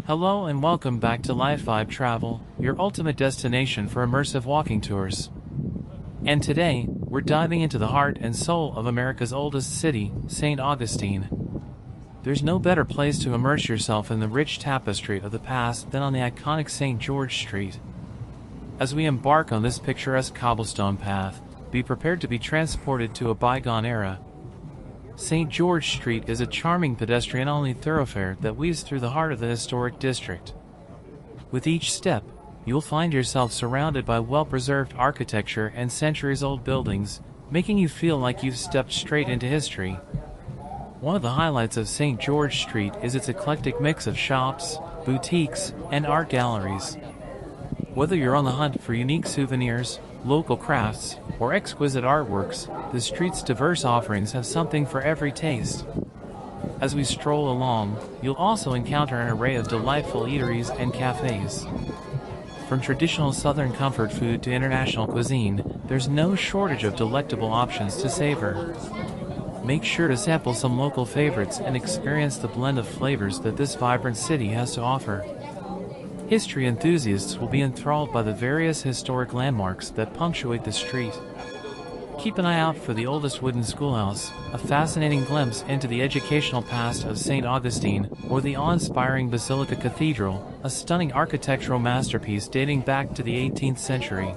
Hello and welcome back to Live Vibe Travel, your ultimate destination for immersive walking tours. And today, we're diving into the heart and soul of America's oldest city, St. Augustine. There's no better place to immerse yourself in the rich tapestry of the past than on the iconic St. George Street. As we embark on this picturesque cobblestone path, be prepared to be transported to a bygone era. St. George Street is a charming pedestrian-only thoroughfare that weaves through the heart of the historic district. With each step, you'll find yourself surrounded by well-preserved architecture and centuries-old buildings, making you feel like you've stepped straight into history. One of the highlights of St. George Street is its eclectic mix of shops, boutiques, and art galleries. Whether you're on the hunt for unique souvenirs, local crafts, or exquisite artworks, the street's diverse offerings have something for every taste. As we stroll along, you'll also encounter an array of delightful eateries and cafes. From traditional Southern comfort food to international cuisine, there's no shortage of delectable options to savor. Make sure to sample some local favorites and experience the blend of flavors that this vibrant city has to offer. History enthusiasts will be enthralled by the various historic landmarks that punctuate the street. Keep an eye out for the Oldest Wooden Schoolhouse, a fascinating glimpse into the educational past of St. Augustine, or the awe-inspiring Basilica Cathedral, a stunning architectural masterpiece dating back to the 18th century.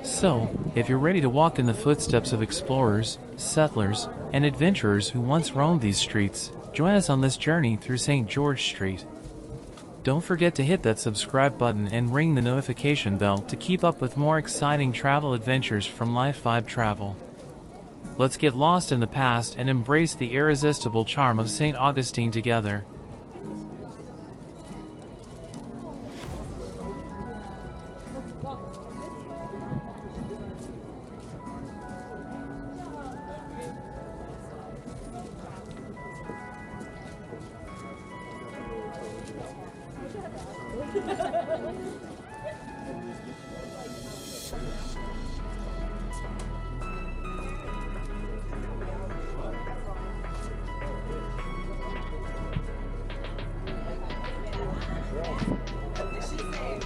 So, if you're ready to walk in the footsteps of explorers, settlers, and adventurers who once roamed these streets, join us on this journey through St. George Street. Don't forget to hit that subscribe button and ring the notification bell to keep up with more exciting travel adventures from Live Vibe Travel. Let's get lost in the past and embrace the irresistible charm of St. Augustine together.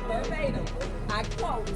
Verbatim. I quote.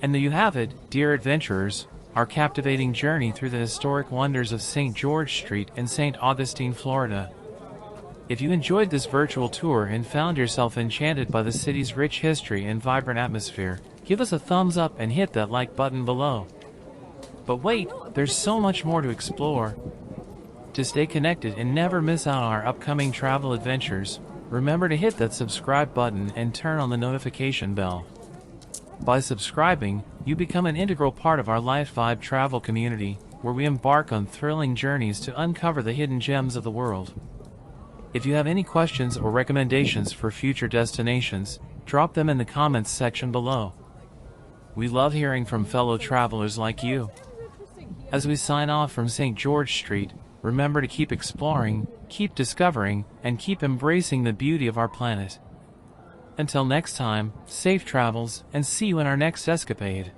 And there you have it, dear adventurers, our captivating journey through the historic wonders of St. George Street in St. Augustine, Florida. If you enjoyed this virtual tour and found yourself enchanted by the city's rich history and vibrant atmosphere, give us a thumbs up and hit that like button below. But wait, there's so much more to explore. To stay connected and never miss out on our upcoming travel adventures, remember to hit that subscribe button and turn on the notification bell. By subscribing, you become an integral part of our Life Vibe travel community, where we embark on thrilling journeys to uncover the hidden gems of the world. If you have any questions or recommendations for future destinations, drop them in the comments section below. We love hearing from fellow travelers like you. As we sign off from St. George Street, remember to keep exploring, keep discovering, and keep embracing the beauty of our planet. Until next time, safe travels, and see you in our next escapade.